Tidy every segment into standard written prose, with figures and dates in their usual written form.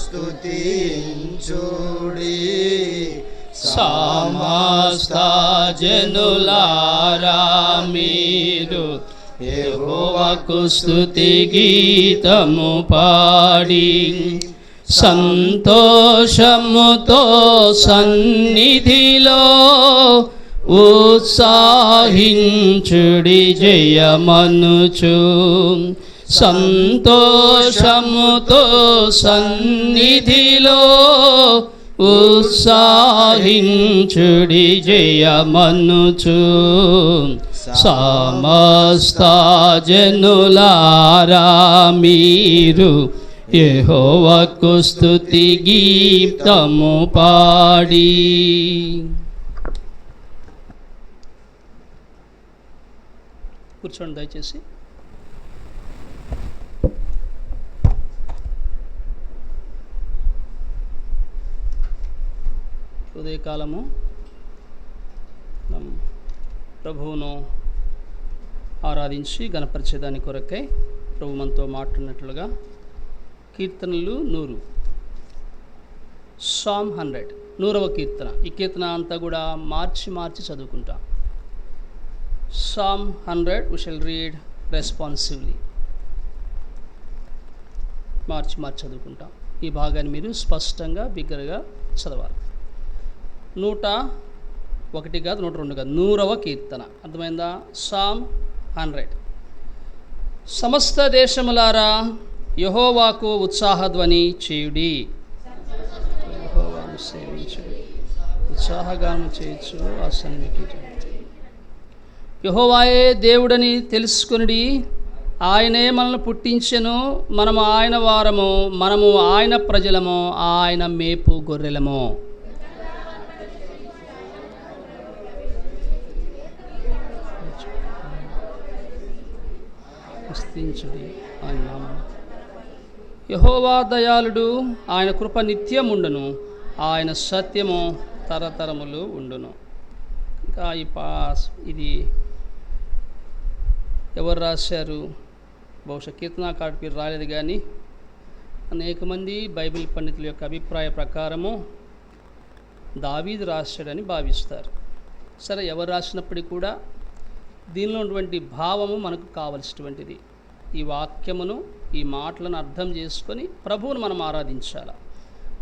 స్తుతించుడి. సమస్త జనులారా మీరు యెహోవాకు స్తుతి గీతము పాడి సంతోషముతో సన్నిధిలో ఉత్సాహించుడి జయమనుచు. సంతోషముతో సన్నిధిలో ఉత్సాహించుడి జయమనుచు. సమస్త జనులారా మీరు యెహోవాకు స్తుతి గీతము పాడి. కూర్చోండి దయచేసి. ఉదయకాలము ప్రభువును ఆరాధించి గణపరిచేదాని కొరకై ప్రభు మనతో మాట్లాడినట్లుగా కీర్తనలు 100, సామ్ 100, 100వ కీర్తన. ఈ కీర్తన అంతా కూడా మార్చి చదువుకుంటాం. Psalm 100 we shall read responsively. మార్చి చదువుకుంటాం. ఈ భాగాన్ని మీరు స్పష్టంగా బిగ్గరగా చదవాలి. 101 కాదు, 102 కాదు, 100వ కీర్తన. అర్థమైందా? సామ్ 100. సమస్త దేశములారా యెహోవాకు ఉత్సాహధ్వని చేయుడి. యెహోవాను సేవించుడి, ఉత్సాహగానం చేయొచ్చు ఆ సన్నిధికి. యెహోవాయే దేవుడని తెలుసుకొనుడి. ఆయనే మనల్ని పుట్టించెను. మనము ఆయన వారము, మనము ఆయన ప్రజలము, ఆయన మేపు గొర్రెలము. ఆయన నామం. యెహోవా దయాళుడు, ఆయన కృప నిత్యముండును, ఆయన సత్యము తరతరములు ఉండును. ఇంకా ఇది ఎవరు రాశారు? బహుశా కీర్తనాకారుడి పేరు రాలేదు, కానీ అనేక మంది బైబిల్ పండితుల యొక్క అభిప్రాయ ప్రకారము దావీదు రాశాడని భావిస్తారు. సరే, ఎవరు రాసినప్పటికీ కూడా దీనిలో ఉన్నటువంటి భావము మనకు కావలసినటువంటిది. ఈ వాక్యమును, ఈ మాటలను అర్థం చేసుకొని ప్రభువును మనం ఆరాధించాలి.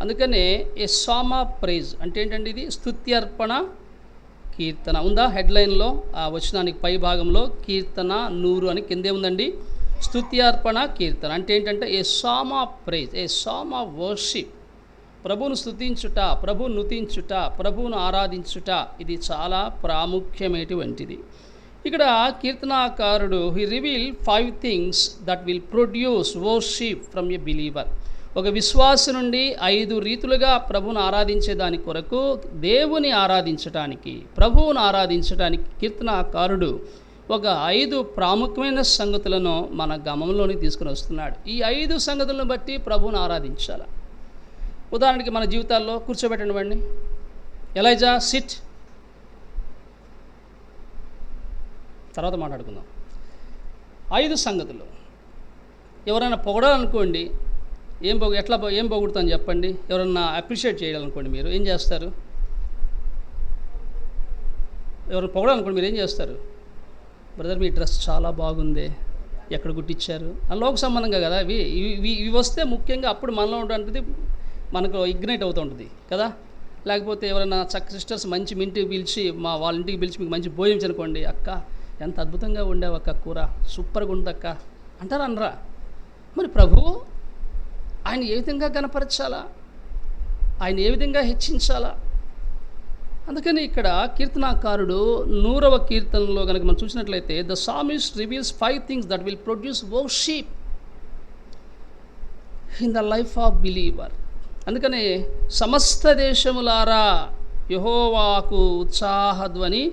అందుకనే ఏ సామ్ ఆఫ్ ప్రైజ్ అంటే ఏంటంటే ఇది స్తుత్యర్పణ కీర్తన. ఉందా హెడ్లైన్లో? ఆ వచనానికి పై భాగంలో కీర్తన 100 అని కిందే ఉందండి. స్తుత్యార్పణ కీర్తన అంటే ఏంటంటే a psalm of praise, a psalm of worship. ప్రభువును స్తుతించుట, ప్రభువును నుతించుట, ప్రభువును ఆరాధించుట, ఇది చాలా ప్రాముఖ్యమైనటువంటిది. ఇక్కడ కీర్తనాకారుడు he reveal 5 things that will produce worship from a believer. ఒక విశ్వాసి నుండి 5 రీతులుగా ప్రభువును ఆరాధించే దాని కొరకు, దేవుని ఆరాధించటానికి, ప్రభువును ఆరాధించడానికి కీర్తనాకారుడు ఒక 5 ప్రాముఖ్యమైన సంగతులను మన గమనంలోనికి తీసుకుని వస్తున్నాడు. ఈ 5 సంగతులను బట్టి ప్రభువును ఆరాధించాలి. ఉదాహరణకి మన జీవితాల్లో కూర్చోబెట్టండి వాడిని. ఎలైజా సిట్, తర్వాత మాట్లాడుకుందాం. 5 సంగతులు. ఎవరైనా పొగడాలనుకోండి, ఏం పొగుడుతాను చెప్పండి. ఎవరన్నా అప్రిషియేట్ చేయాలనుకోండి, మీరు ఏం చేస్తారు? ఎవరైనా పొగడాలనుకోండి, మీరు ఏం చేస్తారు? బ్రదర్, మీ డ్రెస్ చాలా బాగుంది, ఎక్కడ కుట్టించారు? లోక సంబంధంగా కదా ఇవి వస్తే ముఖ్యంగా అప్పుడు మనలో ఉంటుంది, మనకు ఇగ్నైట్ అవుతూ ఉంటుంది కదా. లేకపోతే ఎవరైనా సిస్టర్స్ మంచి ఇంటికి పిలిచి, వాళ్ళ ఇంటికి పిలిచి మీకు మంచి భోజనం అనుకోండి, అక్క ఎంత అద్భుతంగా ఉండేవు అక్క, కూర సూపర్గా ఉందక్క అంటారా అనరా? మరి ప్రభువు ఆయన ఏ విధంగా కనపరచాలా, ఆయన ఏ విధంగా హెచ్చించాలా? అందుకని ఇక్కడ కీర్తనాకారుడు 100వ కీర్తనలో కనుక మనం చూసినట్లయితే the psalmist reveals 5 things that will produce worship in the life of believer. అందుకనే సమస్త దేశములారా యెహోవాకు ఉత్సాహధ్వని,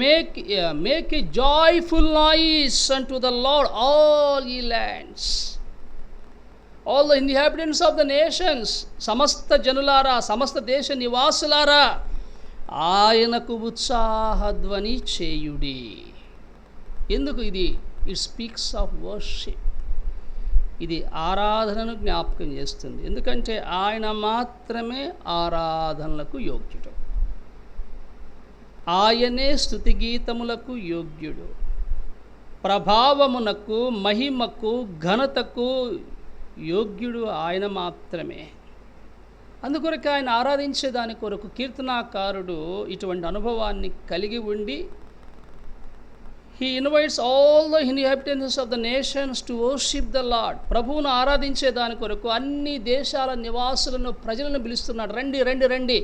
make a joyful noise unto the Lord all ye lands, all the inhabitants of the nations. సమస్త జనులారా, సమస్త దేశ నివాసులారా ఆయనకు ఉత్సాహధ్వని చేయుడి. ఎందుకు ఇది? It speaks of worship. ఇది ఆరాధనను జ్ఞాపకం చేస్తుంది. ఎందుకంటే ఆయన మాత్రమే ఆరాధనలకు యోగ్యుడు. ఆయనే స్తుతి గీతములకు యోగ్యుడు. ప్రభావమునకు, మహిమకు, ఘనతకు యోగ్యుడు ఆయన మాత్రమే. అందుకొరకు ఆయన ఆరాధించే దాని కొరకు కీర్తనాకారుడు ఇటువంటి అనుభవాన్ని కలిగి ఉండి, he invites all the inhabitants of the nations to worship the lord. ప్రభువును ఆరాధించే దాని కొరకు అన్ని దేశాల నివాసులను, ప్రజలను పిలుస్తున్నాడు. రండి రండి రండి,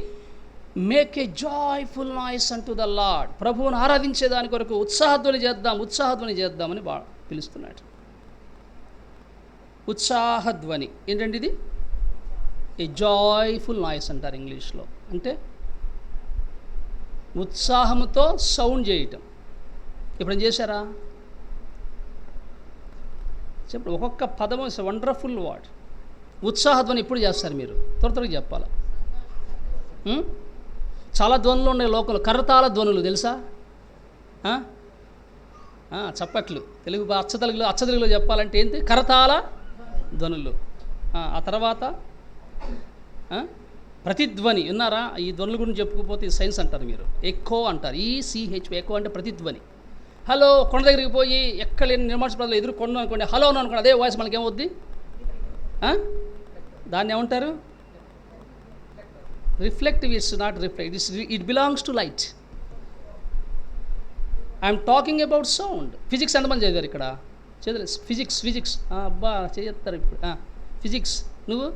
make a joyful noise unto the lord. ప్రభువును ఆరాధించే దాని కొరకు ఉత్సాహధ్వని చేద్దామని పిలుస్తున్నాడు. ఉత్సాహధ్వని ఏంటంటే ఇది ఏ జాయ్ఫుల్ నాయిస్ అంటారు ఇంగ్లీష్లో. అంటే ఉత్సాహంతో సౌండ్ చేయటం. ఎప్పుడేం చేశారా చెప్పండి. ఒక్కొక్క పదము ఇస్ వండర్ఫుల్ వర్డ్. ఉత్సాహధ్వని ఎప్పుడు చేస్తారు మీరు? త్వరగా చెప్పాలా. చాలా ధ్వనులు ఉన్నాయి లోకంలో. కరతాళ ధ్వనులు తెలుసా? చప్పట్లు. అచ్చతెలుగులో చెప్పాలంటే ఏంటి? కరతాళ ధ్వనులు. ఆ తర్వాత ప్రతిధ్వని. విన్నారా? ఈ ధ్వనుల గురించి చెప్పుకోకపోతే సైన్స్ అంటారు మీరు. ఎక్కో అంటారు. ECH ఎక్కో అంటే ప్రతిధ్వని. హలో, కొండ దగ్గరికి పోయి ఎక్కడ లేని నిర్మాణ ప్రాంతాలు ఎదురు కొండ అనుకోండి, హలో అని అనుకోండి, అదే వాయిస్ మనకి ఏమవుద్ది? దాన్ని ఏమంటారు? Reflective. It's not reflect, it belongs to light. I'm talking about sound. Physics ఎంతమంది చదివారు ఇక్కడ? చదవలేదు. ఫిజిక్స్ అబ్బా చేస్తారు ఇప్పుడు. ఫిజిక్స్. నువ్వు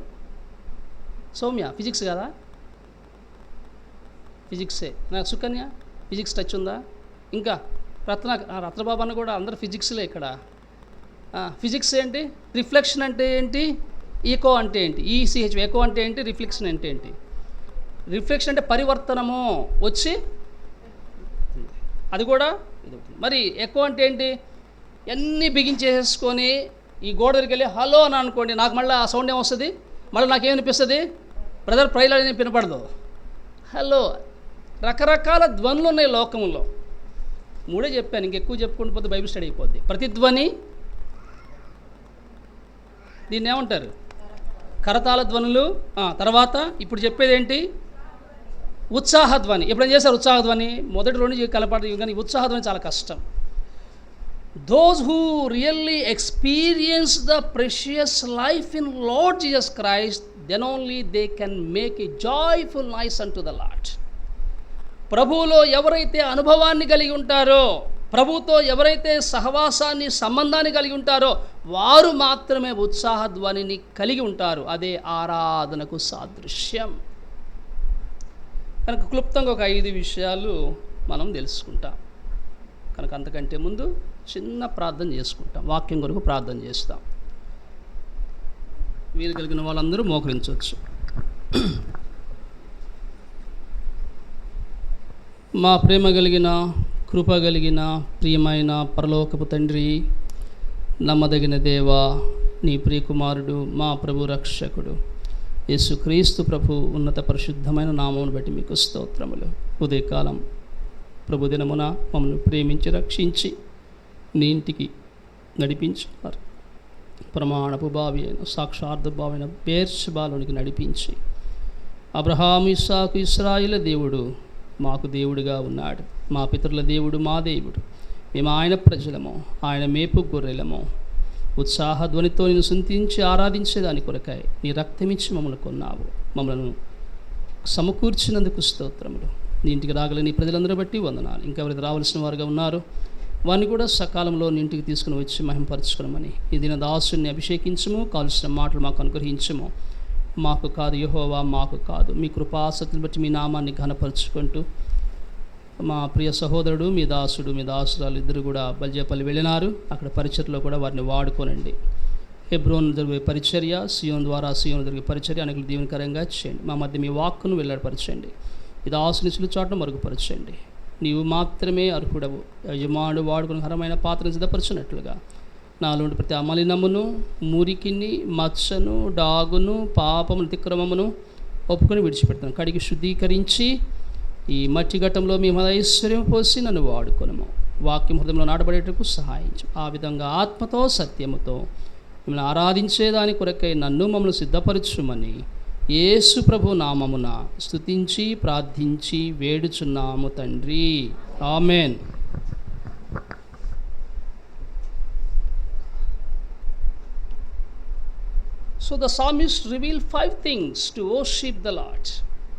సౌమ్య ఫిజిక్స్ కదా? ఫిజిక్సే. నాకు సుకన్య ఫిజిక్స్ టచ్ ఉందా? ఇంకా రత్నబాబు అన్న కూడా అందరు ఫిజిక్స్లే ఇక్కడ. ఫిజిక్స్ ఏంటి? రిఫ్లెక్షన్ అంటే ఏంటి? ఈకో అంటే ఏంటి? ECH ఎకో అంటే ఏంటి? రిఫ్లెక్షన్ అంటే ఏంటి? రిఫ్లెక్షన్ అంటే పరివర్తనము వచ్చి అది కూడా ఇది. మరి ఎకో అంటే ఏంటి? అన్నీ బిగించేసుకొని ఈ గోడ దగ్గరికి వెళ్ళి హలో అని అనుకోండి, నాకు మళ్ళీ ఆ సౌండ్ ఏమొస్తుంది? మళ్ళీ నాకేమనిపిస్తుంది? బ్రదర్ ప్రైలో ఏం వినపడదు. హలో. రకరకాల ధ్వనులు ఉన్నాయి లోకంలో. మూడే చెప్పాను, ఇంకెక్కువ చెప్పుకుంటూ పోతే బైబిల్ స్టడీ అయిపోద్ది. ప్రతిధ్వని, దీన్ని ఏమంటారు? కరతాళ ధ్వనులు. తర్వాత ఇప్పుడు చెప్పేది ఏంటి? ఉత్సాహధ్వని. ఎప్పుడేం చేశారు ఉత్సాహధ్వని? మొదటి రెండు కలపాడు, కానీ ఉత్సాహధ్వని చాలా కష్టం. Those who really experience the precious life in Lord Jesus Christ, then only they can make a joyful noise unto the Lord. ప్రభువులో ఎవరైతే అనుభవాన్ని కలిగి ఉంటారో, ప్రభువుతో ఎవరైతే సహవాసాన్ని, సంబంధాన్ని కలిగి ఉంటారో, వారు మాత్రమే ఉత్సాహధ్వనిని కలిగి ఉంటారు. అదే ఆరాధనకు సాదృశ్యం. కనుక క్లుప్తంగా ఒక 5 విషయాలు మనం తెలుసుకుంటాం. కనుక అంతకంటే ముందు చిన్న ప్రార్థన చేసుకుంటాం. వాక్యం కొరకు ప్రార్థన చేస్తాం. వీలు కలిగిన వాళ్ళందరూ మోకరించవచ్చు. మా ప్రేమ కలిగిన, కృప కలిగిన, ప్రియమైన పరలోకపు తండ్రి, నమ్మదగిన దేవా, నీ ప్రియకుమారుడు, మా ప్రభు రక్షకుడు యేసుక్రీస్తు ప్రభు ఉన్నత పరిశుద్ధమైన నామమును బట్టి మీకు స్తోత్రములు. ఉదయకాలం ప్రభు దినమున మమ్మల్ని ప్రేమించి రక్షించి నీ ఇంటికి నడిపించున్నారు. ప్రమాణపు బావి అయిన, సాక్షార్థ బావైన బేర్షెబాలోనికి నడిపించి, అబ్రహాము, ఇస్సాకు, ఇశ్రాయేలు దేవుడు మాకు దేవుడిగా ఉన్నాడు. మా పితరుల దేవుడు మా దేవుడు. మేము ఆయన ప్రజలము, ఆయన మేపు గొర్రెలము. ఉత్సాహధ్వనితో నేను స్తుతించి ఆరాధించేదాని కొరకై నీ రక్తమిచ్చి మమ్మల్ని కొన్నావు. మమ్మల్ని సమకూర్చినందుకు స్తోత్రములు. నీ ఇంటికి రాగల నీ ప్రజలందరూ బట్టి వందనాలు. ఇంకెవరైతే రావాల్సిన వారుగా ఉన్నారో వారిని కూడా సకాలంలో నీ ఇంటికి తీసుకుని వచ్చి మహింపరచుకోమని ఈ దిన దాసుని అభిషేకించము. కావలసిన మాటలు మాకు అనుగ్రహించము. మాకు కాదు యెహోవా, మాకు కాదు, మీ కృపాసక్తిని బట్టి మీ నామాన్ని ఘనపరుచుకుంటూ మా ప్రియ సహోదరుడు, మీ దాసుడు, మీ దాసురాలు ఇద్దరు కూడా బల్జేపల్లి వెళ్ళినారు. అక్కడ పరిచర్లో కూడా వారిని వాడుకోనండి. హెబ్రోన్ జరిగే పరిచర్య, సియోన్ ద్వారా సియోన్ జరిగే పరిచర్య అనేకులు దీవెనకరంగా చేయండి. మా మధ్య మీ వాక్కును వెల్లడిపరచండి. ఈ దాసుని సిలుచాటను మరుగుపరచండి. నీవు మాత్రమే అర్హుడవు. యజమానుడు వాడుకుని హరమైన పాత్రను సిద్ధపరచున్నట్లుగా నాలోని ప్రతి అమలినమును, మురికిని, మచ్చను, డాగును, పాపమును, అతిక్రమమును ఒప్పుకొని విడిచిపెడతాను. కడిగి శుద్ధీకరించి ఈ మట్టి ఘట్టంలో మీ ఐశ్వర్యం పోసి నన్ను వాడుకొనము. వాక్యం హృదయంలో నాటబడేటకు సహాయించు. ఆ విధంగా ఆత్మతో సత్యముతో మిమ్మల్ని ఆరాధించేదాని కొరకై నన్ను మమ్మల్ని సిద్ధపరచుమని యేసు ప్రభు నామమున స్తుతించి ప్రార్థించి వేడుచున్నాము తండ్రి. Amen. So the psalmist revealed 5 things to worship the Lord.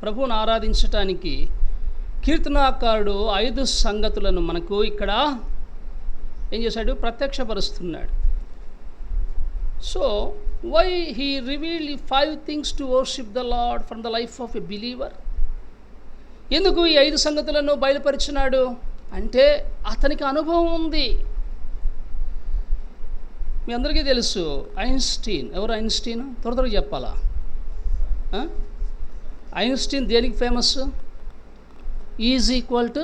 ప్రభువును ఆరాధించటానికి కీర్తనాకారుడు 5 సంగతులను మనకు ఇక్కడ ఏం చేశాడు? ప్రత్యక్షపరుస్తున్నాడు. So why he revealed 5 things to worship the Lord from the life of a believer? ఎందుకు ఈ 5 సంగతులను బయలుపరిచినాడు అంటే అతనికి అనుభవం ఉంది. మీ అందరికీ తెలుసు ఐన్స్టీన్. ఎవరు ఐన్స్టీన్? త్వరగా చెప్పాలా? ఐన్స్టీన్ దేనికి ఫేమస్? ఈజ్ ఈక్వల్ టు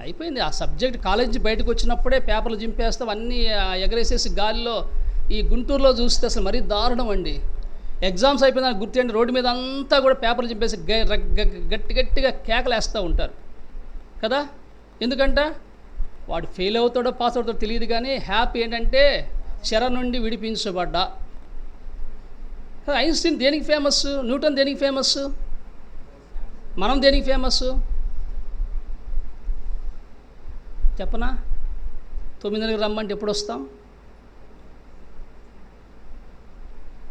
అయిపోయింది. ఆ సబ్జెక్ట్ కాలేజీ బయటకు వచ్చినప్పుడే పేపర్లు చింపేస్తాం, అన్నీ ఎగరేసేసి గాలిలో. ఈ గుంటూరులో చూస్తే అసలు మరీ దారుణం అండి. ఎగ్జామ్స్ అయిపోయిన గుర్తేండి, రోడ్డు మీద అంతా కూడా పేపర్లు చింపేసి గట్టిగా కేకలు వేస్తూ ఉంటారు కదా. ఎందుకంట వాడు ఫెయిల్ అవుతాడో పాస్ అవుతాడో తెలియదు, కానీ హ్యాపీ ఏంటంటే చెర నుండి విడిపించబడ్డా. ఐన్స్టీన్ దేనికి ఫేమస్? న్యూటన్ దేనికి ఫేమస్? మనం దేనికి ఫేమస్ చెప్పనా? 9 రమ్మంటే ఎప్పుడు వస్తాం?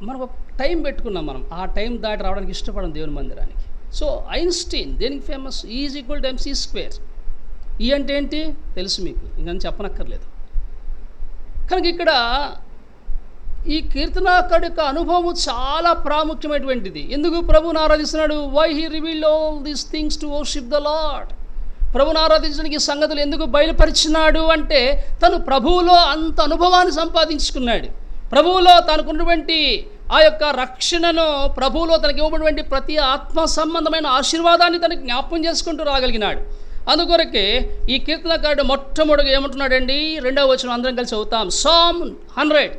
మనం ఒక టైం పెట్టుకున్నాం, మనం ఆ టైం దాటి రావడానికి ఇష్టపడం దేవుని మందిరానికి. సో ఐన్స్టీన్ దేనికి famous? Is equal to mc². ఈ అంటే ఏంటి తెలుసు మీకు, ఇంకా చెప్పనక్కర్లేదు. కనుక ఇక్కడ ఈ కీర్తనాకారుడి యొక్క అనుభవం చాలా ప్రాముఖ్యమైనటువంటిది. ఎందుకు ప్రభువుని ఆరాధిస్తున్నాడు? Why he revealed all these things to worship the Lord. ప్రభువుని ఆరాధించడానికి ఈ సంగతులు ఎందుకు బయలుపరిచినాడు అంటే తను ప్రభువులో అంత అనుభవాన్ని సంపాదించుకున్నాడు. ప్రభువులో తనకున్నటువంటి ఆ యొక్క రక్షణను, ప్రభువులో తనకి ఇవ్వబడినటువంటి ప్రతి ఆత్మ సంబంధమైన ఆశీర్వాదాన్ని తనకి జ్ఞాపకం చేసుకుంటూ రాగలిగినాడు. అందుకొరకే ఈ కీర్తనకారుడు మొట్టమొదటిగా ఏమంటున్నాడండి? 2వ వచనం అందరం కలిసి చదువుతాం. Psalm 100,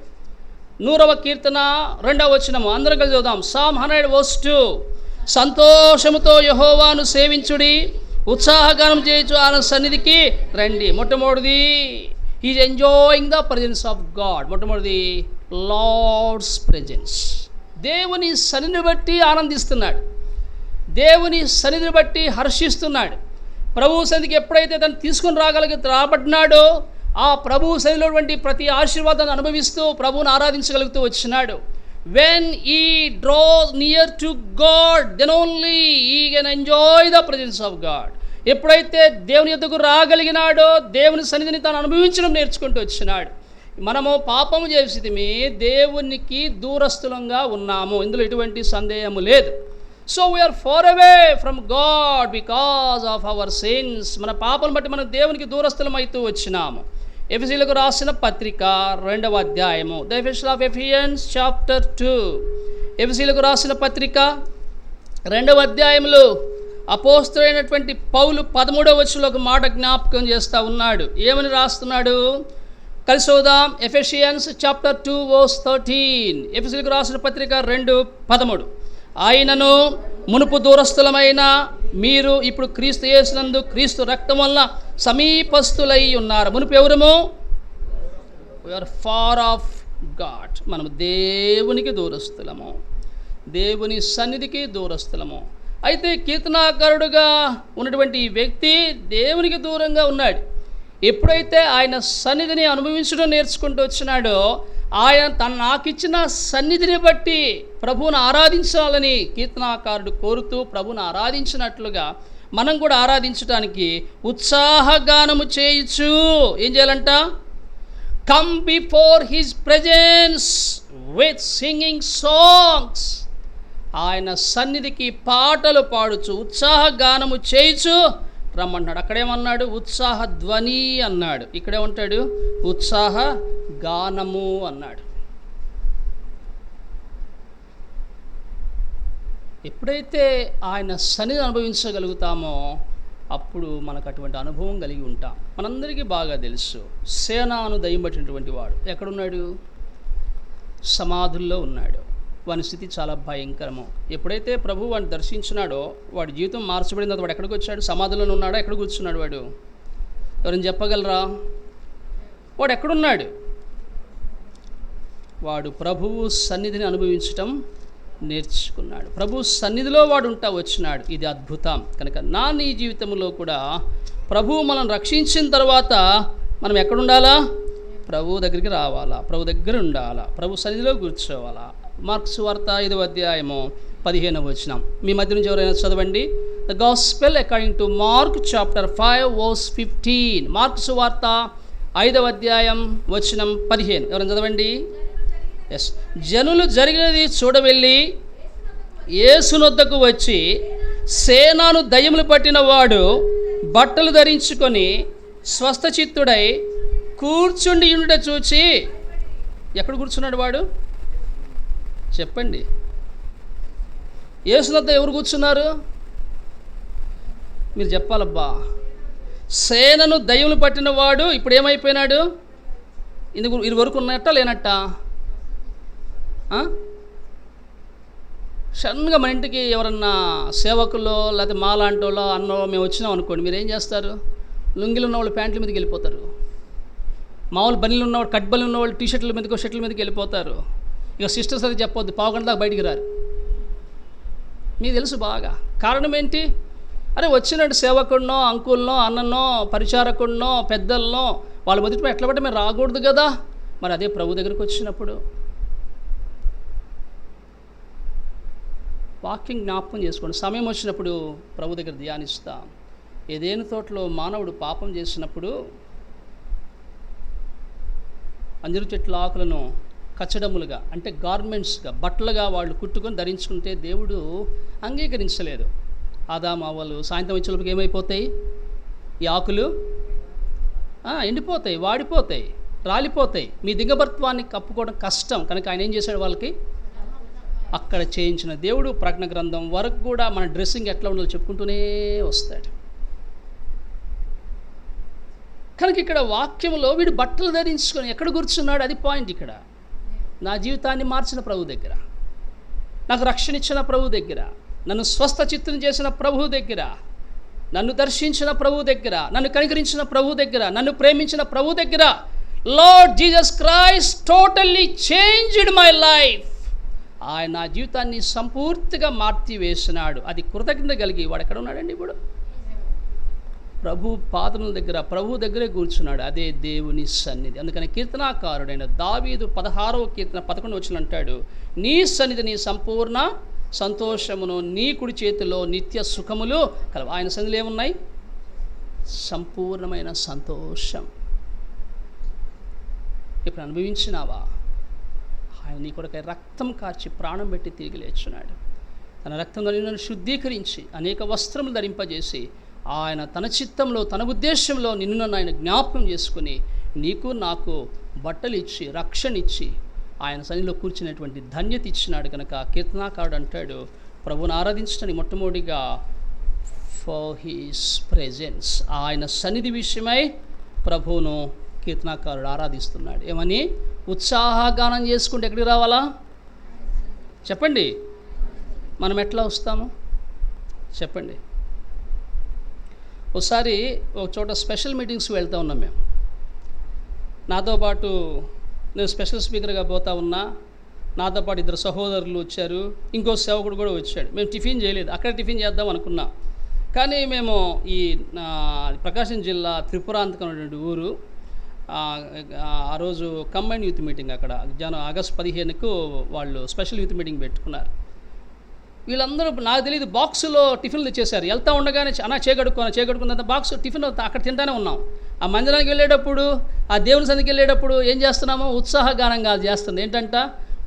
100వ కీర్తన 2వ వచనము అందరం కలిసి చదువుతాం. Psalm 100 verse 2. సంతోషముతో యెహోవాను సేవించుడి, ఉత్సాహగానం చేయొచ్చు ఆయన సన్నిధికి రండి. మొట్టమొదటిది is enjoying the presence of God. మొట్టమొదటిది లార్డ్స్ ప్రజెన్స్. దేవుని సన్నిధిని బట్టి ఆనందిస్తున్నాడు, దేవుని సన్నిధిని బట్టి హర్షిస్తున్నాడు. ప్రభువు సన్నిధికి ఎప్పుడైతే తను తీసుకుని రాబడినాడో ఆ ప్రభువు సన్నిధిలోటువంటి ప్రతి ఆశీర్వాదాన్ని అనుభవిస్తూ ప్రభువుని ఆరాధించగలుగుతూ వచ్చినాడు. When he draws near to God then only he can enjoy the presence of God. ఎప్పుడైతే దేవుని యొద్దకు రాగలిగినాడో దేవుని సన్నిధిని తాను అనుభవించడం నేర్చుకుంటూ వచ్చినాడు. మనము పాపము చేసితిమి, దేవునికి దూరస్థులంగా ఉన్నాము, ఇందులో ఎటువంటి సందేహము లేదు. So we are far away from God because of our sins. మన పాపను బట్టి మనం దేవునికి దూరస్థులం అవుతూ వచ్చినాము. ఎఫెసీయులకు రాసిన పత్రిక 2వ అధ్యాయము, the epistle of Ephesians chapter 2. ఎఫెసీయులకు రాసిన పత్రిక 2వ అధ్యాయంలో అపోస్తలుడైనటువంటి పౌలు 13వ వచనంలో ఒక మాట జ్ఞాపకం చేస్తూ ఉన్నాడు. ఏమని రాస్తున్నాడు? కలిసి చదువుదాం. Ephesians chapter 2 verse 13. ఎఫెసీయులకు రాసిన పత్రిక 2:13. ఆయనను మునుపు దూరస్థులమైన మీరు ఇప్పుడు క్రీస్తు యేసునందు క్రీస్తు రక్తం వలన సమీపస్థులై ఉన్నారు. మునుపు ఎవరము? We are far off God. మనము దేవునికి దూరస్థులము, దేవుని సన్నిధికి దూరస్థులము. అయితే కీర్తనాకారుడుగా ఉన్నటువంటి ఈ వ్యక్తి దేవునికి దూరంగా ఉన్నాడు. ఎప్పుడైతే ఆయన సన్నిధిని అనుభవించడం నేర్చుకుంటూ వచ్చినాడో ఆయన నాకిచ్చిన సన్నిధిని బట్టి ప్రభువును ఆరాధించాలని కీర్తనాకారుడు కోరుతూ ప్రభువును ఆరాధించినట్లుగా మనం కూడా ఆరాధించడానికి ఉత్సాహగానము చేయొచ్చు. ఏం చేయాలంట? Come before his presence with singing songs. ఆయన సన్నిధికి పాటలు పాడుచు ఉత్సాహగానము చేయొచ్చు రమ్మన్నాడు. అక్కడేమన్నాడు? ఉత్సాహ ధ్వని అన్నాడు. ఇక్కడేమంటాడు? ఉత్సాహ గానము అన్నాడు. ఎప్పుడైతే ఆయన సన్నిధి అనుభవించగలుగుతామో అప్పుడు మనకు అటువంటి అనుభవం కలిగి ఉంటాం. మనందరికీ బాగా తెలుసు, సేనాను దయ్యబట్టినటువంటి వాడు ఎక్కడున్నాడు? సమాధుల్లో ఉన్నాడు. వాని స్థితి చాలా భయంకరము. ఎప్పుడైతే ప్రభు వాడిని దర్శించినాడో వాడి జీవితం మార్చబడిన తర్వాత వాడు ఎక్కడికి వచ్చాడు? సమాధిలో ఉన్నాడా? ఎక్కడ కూర్చున్నాడు వాడు? ఎవరైనా చెప్పగలరా? వాడు ఎక్కడున్నాడు? వాడు ప్రభువు సన్నిధిని అనుభవించటం నేర్చుకున్నాడు. ప్రభు సన్నిధిలో వాడు ఉంటా వచ్చినాడు. ఇది అద్భుతం. కనుక నీ జీవితంలో కూడా ప్రభువు మనం రక్షించిన తర్వాత మనం ఎక్కడుండాలా? ప్రభు దగ్గరికి రావాలా, ప్రభు దగ్గర ఉండాలా, ప్రభు సన్నిధిలో కూర్చోవాలా. మార్కు సువార్త 5వ అధ్యాయము 15వ వచనం. మీ మధ్య నుంచి ఎవరైనా చదవండి. The gospel according to Mark chapter 5 verse 15. మార్కు సువార్త 5వ అధ్యాయం వచనం 15. ఎవరైనా చదవండి. ఎస్. జనులు జరిగినది చూడవెళ్ళి యేసునొద్దకు వచ్చి, సేనాను దయ్యములు పట్టిన వాడు బట్టలు ధరించుకొని స్వస్థచిత్తుడై కూర్చుండి ఉండుట చూచి. ఎక్కడ కూర్చున్నాడు వాడు? చెప్పండి. యేసునొద్ద ఎవరు కూర్చున్నారు? మీరు చెప్పాలబ్బా. సేనను దయ్యములు పట్టిన వాడు ఇప్పుడు ఏమైపోయినాడు? ఇది వరకు ఉన్నట్ట లేనట్ట? సడన్గా మన ఇంటికి ఎవరన్నా సేవకుల్లో లేకపోతే మాలాంటి వాళ్ళు అన్నో మేము వచ్చినాం అనుకోండి, మీరు ఏం చేస్తారు? లుంగిలు ఉన్నవాళ్ళు ప్యాంట్ల మీదకి వెళ్ళిపోతారు. మామూలు బనీలు ఉన్నవాళ్ళు, కట్ బనీలు ఉన్నవాళ్ళు టీషర్ట్ల మీదకో షర్ట్ల మీదకి వెళ్ళిపోతారు. ఇక సిస్టర్స్ అది చెప్పొద్దు, పావుగంట దాకా బయటికి రారు. మీకు తెలుసు బాగా. కారణం ఏంటి? అరే వచ్చినట్టు సేవకుడినో, అంకుల్నో, అన్ననో, పరిచారకుడినో, పెద్దలనో వాళ్ళ మొదటి ఎట్లా పట్టే మేము రాకూడదు కదా. మరి అదే ప్రభు దగ్గరికి వచ్చినప్పుడు వాక్యం జ్ఞాపకం చేసుకోండి. సమయం వచ్చినప్పుడు ప్రభు దగ్గర ధ్యానిస్తాం. ఏదేను తోటలో మానవుడు పాపం చేసినప్పుడు అంజూరు చెట్ల ఆకులను కచ్చడములుగా అంటే గార్మెంట్స్గా బట్టలుగా వాళ్ళు కుట్టుకొని ధరించుకుంటే దేవుడు అంగీకరించలేదు. ఆదాము అవ్వలు సాయంత్రం వచ్చేలోపుకి ఏమైపోతాయి? ఈ ఆకులు ఎండిపోతాయి, వాడిపోతాయి, రాలిపోతాయి. మీ దిగబర్త్వాన్ని కప్పుకోవడం కష్టం. కనుక ఆయన ఏం చేశాడు? వాళ్ళకి అక్కడ చేయించిన దేవుడు ప్రకటన గ్రంథం వరకు కూడా మన డ్రెస్సింగ్ ఎట్లా ఉండాలో చెప్పుకుంటూనే వస్తాడు. కనుక ఇక్కడ వాక్యంలో వీడు బట్టలు ధరించుకొని ఎక్కడ కూర్చున్నాడు? అది పాయింట్. ఇక్కడ నా జీవితాన్ని మార్చిన ప్రభు దగ్గర, నాకు రక్షణ ఇచ్చిన ప్రభు దగ్గర, నన్ను స్వస్థ చిత్తం చేసిన ప్రభు దగ్గర, నన్ను దర్శించిన ప్రభు దగ్గర, నన్ను కనికరించిన ప్రభు దగ్గర, నన్ను ప్రేమించిన ప్రభు దగ్గర, lord Jesus Christ totally changed my life. ఆయన నా జీవితాన్ని సంపూర్తిగా మార్చి వేసినాడు. అది కృతజ్ఞత కలిగి వాడు ఎక్కడ ఉన్నాడండి? ఇప్పుడు ప్రభు పాదముల దగ్గర, ప్రభు దగ్గరే కూర్చున్నాడు. అదే దేవుని సన్నిధి. అందుకని కీర్తనాకారుడైన దావీదు 16వ కీర్తన 11 వచనం అంటాడు, నీ సన్నిధి నీ సంపూర్ణ సంతోషమును, నీ కుడి చేతిలో నిత్య సుఖములు కలవు. ఆయన సన్నిధిలో ఏమున్నాయి? సంపూర్ణమైన సంతోషం. ఇప్పుడు అనుభవించినావా? ఆయన నీ కొరకై రక్తం కార్చి ప్రాణం పెట్టి తిరిగి లేచున్నాడు. తన రక్తంలో నిన్ను శుద్ధీకరించి అనేక వస్త్రములు ధరింపజేసి ఆయన తన చిత్తంలో, తన ఉద్దేశంలో నిన్ను నన్ను ఆయన జ్ఞాపకం చేసుకుని నీకు నాకు బట్టలు ఇచ్చి, రక్షణ ఇచ్చి ఆయన సన్నిధిలో కూర్చునేటువంటి ధన్యత ఇచ్చినాడు. కనుక కీర్తనాకారుడు అంటాడు, ప్రభువును ఆరాధించడానికి మొట్టమొదటిగా ఫర్ హిస్ ప్రెజెన్స్, ఆయన సన్నిధి విషయమై ప్రభువును కీర్తనాకారుడు ఆరాధిస్తున్నాడు. ఏమని? ఉత్సాహగానం చేసుకుంటే ఎక్కడికి రావాలా? చెప్పండి. మనం ఎట్లా వస్తాము చెప్పండి. ఒకసారి ఒక చోట స్పెషల్ మీటింగ్స్ వెళ్తూ ఉన్నాం మేము. నాతో పాటు నేను స్పెషల్ స్పీకర్గా పోతా ఉన్నా. నాతో పాటు 2 సహోదరులు వచ్చారు, ఇంకో సేవకుడు కూడా వచ్చాడు. మేము టిఫిన్ చేయలేదు, అక్కడ టిఫిన్ చేద్దాం అనుకున్నాం. కానీ మేము ఈ ప్రకాశం జిల్లా త్రిపురాంతకమైనటువంటి ఊరు, ఆ రోజు కంబైన్డ్ యూత్ మీటింగ్ అక్కడ ఆగస్టు 15కు వాళ్ళు స్పెషల్ యూత్ మీటింగ్ పెట్టుకున్నారు. వీళ్ళందరూ నాకు తెలియదు బాక్సులో టిఫిన్లు తెచ్చేశారు. వెళ్తూ ఉండగానే చేకడుకున్నంత బాక్స్ టిఫిన్ అక్కడ తింటానే ఉన్నాం. ఆ మందిరానికి వెళ్ళేటప్పుడు, ఆ దేవుని సన్నిధికి వెళ్ళేటప్పుడు ఏం చేస్తున్నామో ఉత్సాహగానంగా చేస్తుంది. ఏంటంట,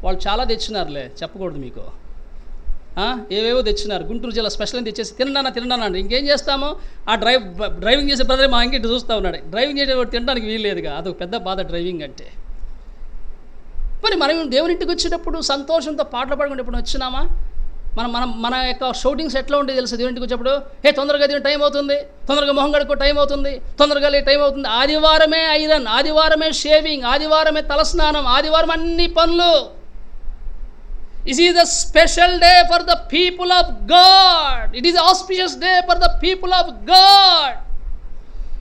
వాళ్ళు చాలా తెచ్చినారులే, చెప్పకూడదు మీకు, ఏవేవో తెచ్చినారు. గుంటూరు జిల్లా స్పెషల్ అని తెచ్చేసి తినడానండి. ఇంకేం చేస్తామో ఆ డ్రైవింగ్ చేసే బ్రదర్ మా ఇంటి చూస్తూ ఉన్నాడు. డ్రైవింగ్ చేసేవాడు తినడానికి వీల్లేదుగా, అదొక పెద్ద బాధ డ్రైవింగ్ అంటే. మరి మనం దేవుని ఇంటికి వచ్చేటప్పుడు సంతోషంతో పాటలు పాడుకుంటే ఎప్పుడు వచ్చినామా? మన యొక్క షౌటింగ్స్ ఎట్లా ఉండేది తెలుసు? దేవుని ఇంటికి వచ్చేప్పుడు తొందరగా దీని టైం అవుతుంది, తొందరగా మొహం కడుక్కో టైం అవుతుంది, తొందరగా టైం అవుతుంది. ఆదివారమే ఐరన్, ఆదివారమే షేవింగ్, ఆదివారమే తలస్నానం, ఆదివారం అన్ని పనులు. This is a special day for the people of God. It is an auspicious day for the people of God.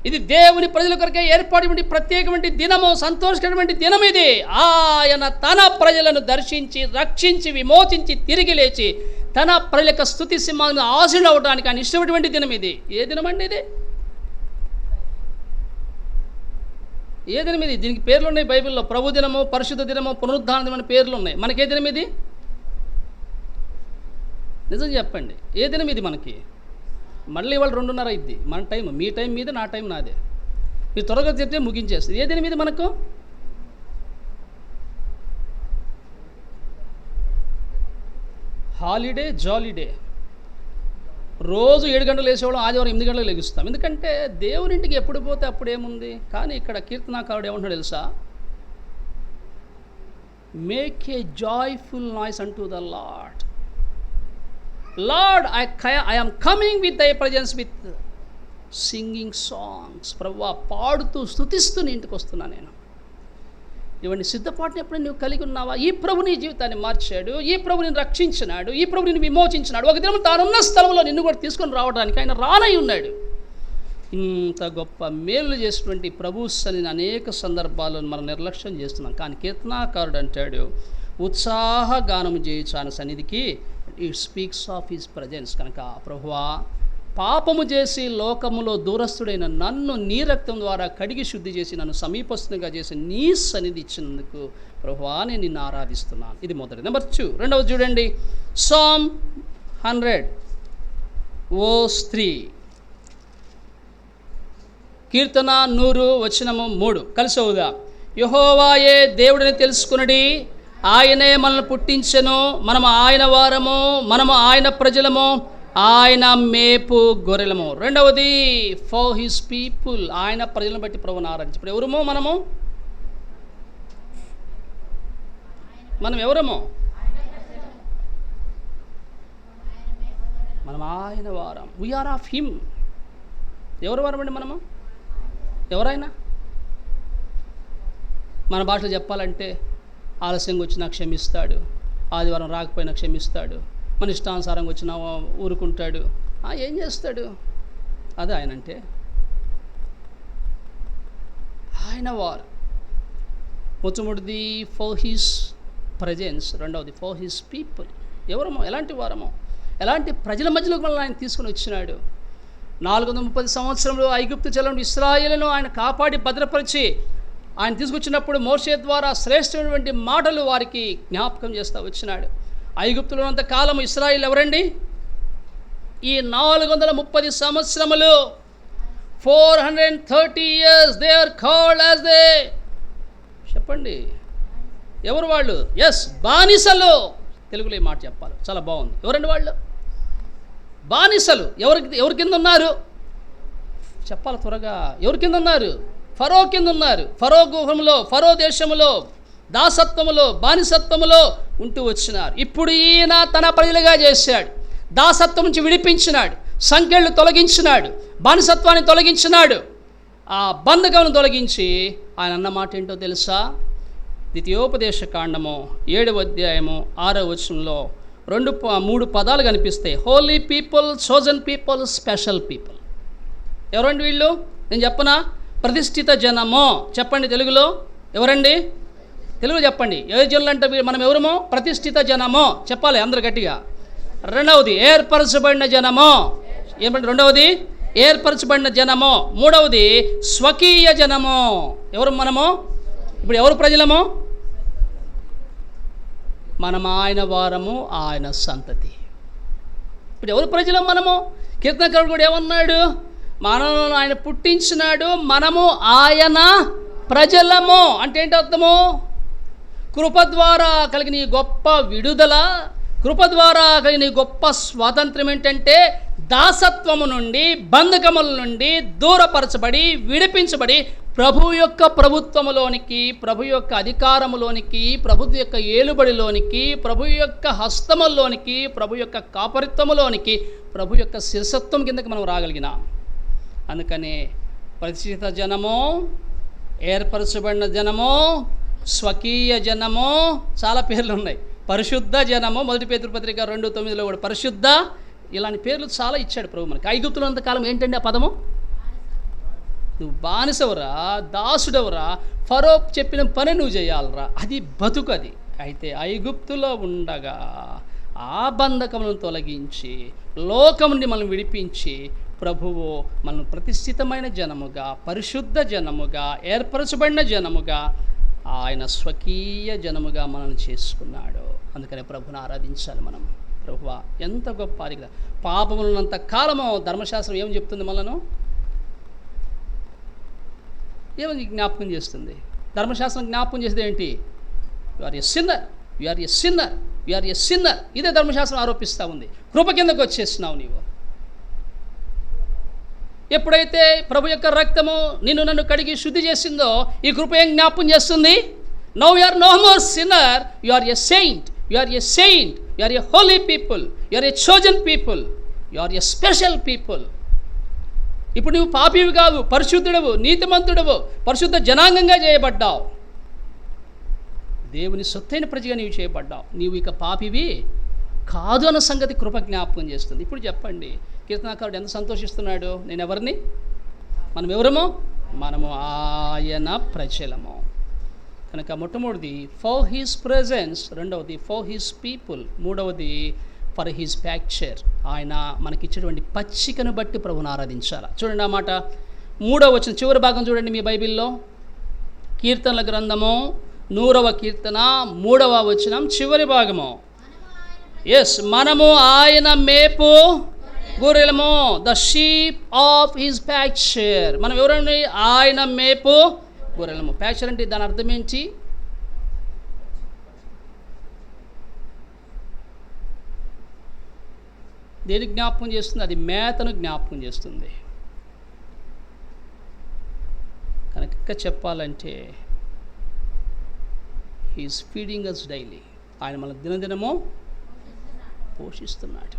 ఇది దేవుని ప్రజల కొరకే ఏర్పాటు ప్రత్యేకమైన దినము, సంతోషకరమైన దినం ఇది. ఆయన తన ప్రజలను దర్శించి, రక్షించి, విమోచించి, తిరిగి లేచి తన ప్రజల యొక్క స్తుతి సింహాలను ఆశీర్వాదం అవడానికి ఆయన ఇష్టమైనటువంటి దినం ఇది. ఏ దినం అండి ఇది? ఏ దినం ఇది? దీనికి పేర్లు ఉన్నాయి బైబిల్లో. ప్రభు దినము, పరిశుద్ధ దినము, పునరుద్ధాన దినం అని పేర్లు ఉన్నాయి. మనకే దినం ఇది? నిజం చెప్పండి, ఏ దినం ఇది మనకి? మళ్ళీ ఇవాళ 2:30 అయింది మన టైం. మీ టైం మీద, నా టైం నాదే. మీరు త్వరగా చెప్తే ముగించేస్తుంది. ఏ దినం ఇది మనకు? హాలిడే, జాలీడే. రోజు 7 గంటలు లేసేవాళ్ళం, ఆదివారం 8 గంటలకు లెగుస్తాం. ఎందుకంటే దేవునింటికి ఎప్పుడు పోతే అప్పుడేముంది. కానీ ఇక్కడ కీర్తనాకారుడు ఏమంటున్నాడు తెలుసా? Make a joyful noise unto the Lord. Lord, I am coming with thy presence with singing songs. ప్రభువా, పాడుతూ స్తుతిస్తూ నీ ఇంటికి వస్తున్నా నేను. ఇవన్నీ సిద్ధపాటుని ఎప్పుడైనా నువ్వు కలిగి ఉన్నావా? ఈ ప్రభు నీ జీవితాన్ని మార్చాడు, ఈ ప్రభు నిన్ను రక్షించినాడు, ఈ ప్రభు నిన్ను విమోచించినాడు. ఒక దినం తానున్న స్థలంలో నిన్ను కూడా తీసుకొని రావడానికి ఆయన రానై ఉన్నాడు. ఇంత గొప్ప మేలు చేసినటువంటి ప్రభు సన్నిధిని అనేక సందర్భాల్లో మనం నిర్లక్ష్యం చేస్తున్నాం. కానీ కీర్తనాకారుడు అంటాడు, ఉత్సాహగానం చేయొచ్చు ఆయన సన్నిధికి. It speaks of his presence. కనుక ప్రభువా, పాపము చేసి లోకములో దూరస్తుడైన నన్ను నీ రక్తం ద్వారా కడిగి శుద్ధి చేసి నన్ను సమీపస్తునిగా చేసి నీ సన్నిధి ఇచ్చినందుకు ప్రభువా నేను నిన్ను ఆరాధిస్తున్నాను. ఇది మొదటి. నెంబర్ 2. రెండవది చూడండి, సామ్ 100:3. కీర్తన 100:3 కలిసి అవుదా? యెహోవాయే దేవుడిని తెలుసుకునడి, ఆయనే మనల్ని పుట్టించెను, మనము ఆయన వారము, మనము ఆయన ప్రజలము, ఆయన మేపు గొర్రెలము. రెండవది, ఫర్ హిస్ పీపుల్. ఆయన ప్రజలను బట్టి ప్రభువుని ఆరాధించి. ఇప్పుడు ఎవరమో మనం ఎవరమో? మనం ఆయన వారం. We are of him. ఎవరు వారం అండి మనము? ఎవరైనా మన భాషలో చెప్పాలంటే, ఆలస్యంగా వచ్చినా క్షమిస్తాడు, ఆదివారం రాకపోయినా క్షమిస్తాడు, మన ఇష్టానుసారంగా వచ్చినా ఊరుకుంటాడు. ఏం చేస్తాడు? అదే ఆయన అంటే. ఆయన వారు. మొట్టమొదటిది ఫర్ హిస్ ప్రజెన్స్, రెండవది ఫర్ హిస్ పీపుల్. ఎవరమో, ఎలాంటి వారమో, ఎలాంటి ప్రజల మధ్యలోకి మనల్ని ఆయన తీసుకుని వచ్చినాడు. 430 సంవత్సరంలో ఐగుప్తు జలంలో ఇశ్రాయేలును ఆయన కాపాడి భద్రపరిచి ఆయన తీసుకొచ్చినప్పుడు మోషే ద్వారా శ్రేష్టమైనటువంటి మాటలు వారికి జ్ఞాపకం చేస్తూ వచ్చినాడు. ఐగుప్తులో ఉన్నంత కాలం ఇశ్రాయేలు ఎవరండి? ఈ 430 సంవత్సరములు 430 years they are called as they. చెప్పండి, ఎవరు వాళ్ళు? ఎస్, బానిసలు. తెలుగులో ఈ మాట చెప్పాలి, చాలా బాగుంది. ఎవరండి వాళ్ళు? బానిసలు. ఎవరి కింద ఉన్నారు చెప్పాలి త్వరగా. ఎవరి కింద ఉన్నారు? ఫరో కింద ఉన్నారు. ఫరో గృహంలో, ఫరో దేశములో, దాసత్వములో, బానిసత్వములో ఉంటూ వచ్చినారు. ఇప్పుడు ఈయన తన ప్రజలుగా చేశాడు. దాసత్వం నుంచి విడిపించినాడు, సంఖ్యలు తొలగించినాడు, బానిసత్వాన్ని తొలగించినాడు, ఆ బంధకమును తొలగించి ఆయన అన్న మాట ఏంటో తెలుసా? ద్వితీయోపదేశ కాండము 7వ అధ్యాయము 6వ వచనంలో 3 పదాలు కనిపిస్తాయి. Holi people, chosen people, special people. ఎవరండి వీళ్ళు? నేను చెప్పనా? ప్రతిష్ఠిత జనము. చెప్పండి తెలుగులో. ఎవరండి? తెలుగు చెప్పండి. ఏ జనులు అంటే మనం ఎవరమో? ప్రతిష్ఠిత జనము. చెప్పాలి అందరు గట్టిగా. రెండవది ఏర్పరచబడిన జనము. ఏమంటే రెండవది? ఏర్పరచబడిన జనము. మూడవది స్వకీయ జనము. ఎవరు మనము? ఇప్పుడు ఎవరు ప్రజలము? మనం ఆయన వారము, ఆయన సంతతి. ఇప్పుడు ఎవరు ప్రజలం మనము? కీర్తనకారుడు కూడా ఏమన్నాడు? మనల్ని ఆయన పుట్టించినాడు, మనము ఆయన ప్రజలము. అంటే ఏంటి అర్థము? కృప ద్వారా కలిగిన ఈ గొప్ప విడుదల, కృప ద్వారా కలిగిన ఈ గొప్ప స్వాతంత్ర్యం ఏంటంటే దాసత్వము నుండి, బంధకముల నుండి దూరపరచబడి, విడిపించబడి ప్రభు యొక్క ప్రభుత్వములోనికి, ప్రభు యొక్క అధికారములోనికి, ప్రభు యొక్క ఏలుబడిలోనికి, ప్రభు యొక్క హస్తములోనికి, ప్రభు యొక్క కాపరిత్వములోనికి, ప్రభు యొక్క శిరసత్వం కిందకి మనం రాగలిగినాం. అందుకని ప్రతిష్ఠిత జనము, ఏర్పరచబడిన జనము, స్వకీయ జనము, చాలా పేర్లు ఉన్నాయి. పరిశుద్ధ జనము, 1 పేతురు పత్రిక 2:9 కూడా పరిశుద్ధ, ఇలాంటి పేర్లు చాలా ఇచ్చాడు ప్రభు మనకి. ఐగుప్తులో అంతకాలం ఏంటండి ఆ పదము? నువ్వు బానిసవరా, దాసుడవరా, ఫరో చెప్పిన పని నువ్వు చేయాలరా. అది బతుకు. అది అయితే ఐగుప్తులో ఉండగా ఆ బంధకములను తొలగించి లోకం నుండి మనం విడిపించి ప్రభువు మనం ప్రతిష్ఠితమైన జనముగా, పరిశుద్ధ జనముగా, ఏర్పరచబడిన జనముగా, ఆయన స్వకీయ జనముగా మనల్ని చేసుకున్నాడు. అందుకనే ప్రభుని ఆరాధించాలి మనం. ప్రభువా ఎంత గొప్ప కదా. పాపములున్నంత కాలము ధర్మశాస్త్రం ఏమని చెప్తుంది? మనను ఏమని జ్ఞాపకం చేస్తుంది? ధర్మశాస్త్రం జ్ఞాపకం చేసేది ఏంటి? You are a sinner, you are a sinner, you are a sinner. ఇదే ధర్మశాస్త్రం ఆరోపిస్తూ ఉంది. కృప కిందకు వచ్చేస్తున్నావు నీవు. ఎప్పుడైతే ప్రభు యొక్క రక్తము నిన్ను నన్ను కడిగి శుద్ధి చేసిందో ఈ కృప ఏం జ్ఞాపకం చేస్తుంది? Now you are no more sinner, you are a saint, you are a saint, you are a holy people, you are a chosen people, you are a special people. ఇప్పుడు నువ్వు పాపివి కావు, పరిశుద్ధుడవు, నీతిమంతుడవు, పరిశుద్ధ జనాంగంగా చేయబడ్డావు. దేవుని సొత్తైన ప్రజగా నీవు చేయబడ్డావు. నీవు ఇక పాపివి కాదు అన్న సంగతి కృప జ్ఞాపకం చేస్తుంది. ఇప్పుడు చెప్పండి, కీర్తనాకారుడు ఎంత సంతోషిస్తున్నాడు? నేను ఎవరిని? మనం ఎవరము? మనము ఆయన ప్రజలము. కనుక మొట్టమొదటిది ఫర్ హిస్ ప్రెజెన్స్, రెండవది ఫర్ హిస్ పీపుల్, మూడవది ఫర్ హిస్ ప్యాక్చర్. ఆయన మనకిచ్చేటువంటి పచ్చికను బట్టి ప్రభుని ఆరాధించాలి. చూడండి ఆ మాట 3వ వచనం చివరి భాగం చూడండి మీ బైబిల్లో. కీర్తనల గ్రంథము 100వ కీర్తన 3వ వచనం చివరి భాగము. ఎస్, మనము ఆయన మేపు గొర్రెలము, ద షీప్ ఆఫ్ హిస్ ప్యాక్చర్. మనం ఎవరండి? ఆయన మేపు గొర్రెలము. ప్యాక్చర్ అంటే దాని అర్థం ఏంటి? దేనికి జ్ఞాపకం చేస్తుంది? అది మేతను జ్ఞాపకం చేస్తుంది. కనుక చెప్పాలంటే హీఈస్ ఫీడింగ్ అస్ డైలీ. ఆయన మన దినదినము పోషిస్తున్నాడు.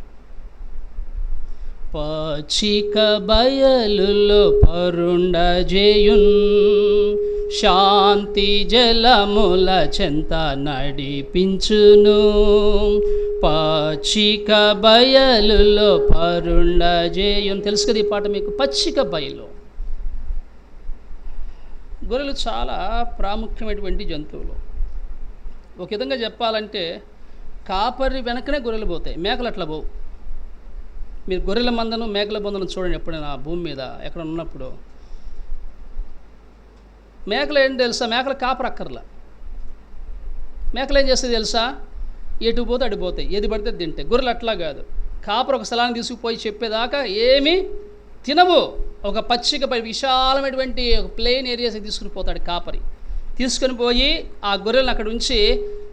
పచ్చిక బయలులో పరుండజేయున్, శాంతి జలముల చెంత నడిపించును. పచ్చిక బయలులో పరుండజేయున్. తెలుసు కదా ఈ పాట మీకు? పచ్చిక బయలు. గొర్రెలు చాలా ప్రాముఖ్యమైనటువంటి జంతువులు. ఒక విధంగా చెప్పాలంటే కాపరి వెనకనే గొర్రెలు పోతాయి, మేకలు అట్లా పోవు. మీరు గొర్రెల మందను మేకల మందను చూడండి ఎప్పుడైనా భూమి మీద ఎక్కడ ఉన్నప్పుడు. మేకలు ఏంటి తెలుసా? మేకలు కాపరు అక్కర్లా. మేకలు ఏం చేస్తాయి తెలుసా? ఎటు పోతే అడిపోతాయి, ఏది పడితే తింటాయి. గొర్రెలు అట్లా కాదు. కాపరు ఒక స్థలాన్ని తీసుకుపోయి చెప్పేదాకా ఏమీ తినవు. ఒక పచ్చిక విశాలమైనటువంటి ఒక ప్లెయిన్ ఏరియాస్కి తీసుకుని పోతాడు కాపరి. తీసుకొని పోయి ఆ గొర్రెలను అక్కడ ఉంచి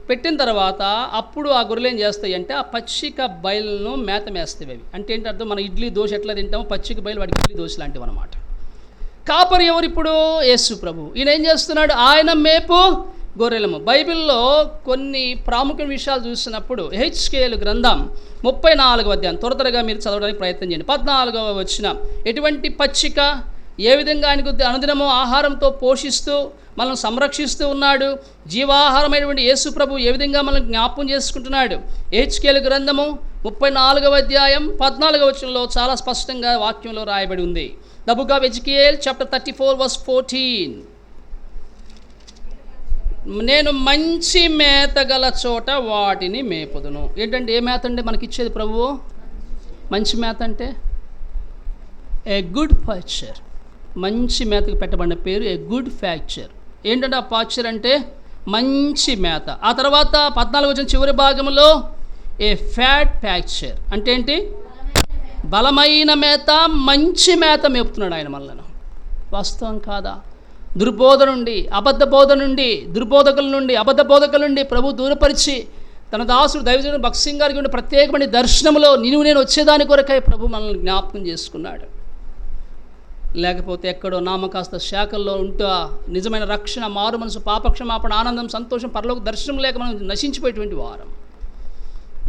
పెట్టిన తర్వాత అప్పుడు ఆ గొర్రెలు ఏం చేస్తాయి అంటే ఆ పచ్చిక బయలును మేత మేస్తాయి. అవి అంటే ఏంటి అర్థం? మన ఇడ్లీ దోశ ఎట్లా తింటామో పచ్చిక బయలు వాడికి ఇడ్లీ దోశ లాంటివి అనమాట. కాపరి ఎవరు ఇప్పుడు? యేసు ప్రభు. ఈయన ఏం చేస్తున్నాడు? ఆయన మేపు గొర్రెలము. బైబిల్లో కొన్ని ప్రాముఖ్య విషయాలు చూసినప్పుడు హెచ్కేలు గ్రంథం 34వ అధ్యాయం త్వరగా మీరు చదవడానికి ప్రయత్నం చేయండి. 14వ వచనం. ఎటువంటి పచ్చిక, ఏ విధంగా ఆయనకు అనుదినము ఆహారంతో పోషిస్తూ మనల్ని సంరక్షిస్తూ ఉన్నాడు. జీవాహారమైనటువంటి యేసు ప్రభు ఏ విధంగా మనల్ని జ్ఞాపకం చేసుకుంటున్నాడు. హెచ్కేలు గ్రంథము 34వ అధ్యాయం 14వ వచనంలో చాలా స్పష్టంగా వాక్యంలో రాయబడి ఉంది. The book of Ezekiel chapter 34 verse 14. నేను మంచి మేత గల చోట వాటిని మేపుదును. ఏంటంటే ఏ మేత అంటే మనకిచ్చేది ప్రభువు? మంచి మేత అంటే ఏ గుడ్ పాస్చర్. మంచి మేతకు పెట్టబడిన పేరు ఏ గుడ్ ఫ్యాక్చర్. ఏంటంటే ఆ పాస్చర్ అంటే మంచి మేత. ఆ తర్వాత 14వ వచనం చివరి భాగంలో ఏ ఫ్యాట్ ప్యాక్చర్ అంటే ఏంటి? బలమైన మేత, మంచి మేత మేపుతున్నాడు ఆయన మనలను. వాస్తవం కాదా? దుర్బోధ నుండి, అబద్ధ బోధ నుండి, దుర్బోధకుల నుండి, అబద్ధ బోధకుల నుండి ప్రభు దూరపరిచి తన దాసుడు దైవజనుడు భక్త్ సింగ్ గారికి ఉండే ప్రత్యేకమైన దర్శనంలో నేను వచ్చేదాని కొరకై ప్రభు మనల్ని జ్ఞాపకం చేసుకున్నాడు. లేకపోతే ఎక్కడో నామకాస్త శాఖల్లో ఉంటూ నిజమైన రక్షణ, మారు మనసు, పాపక్షమాపణ, ఆనందం, సంతోషం, పరలోక దర్శనం లేక మనం నశించిపోయేటువంటి వారం.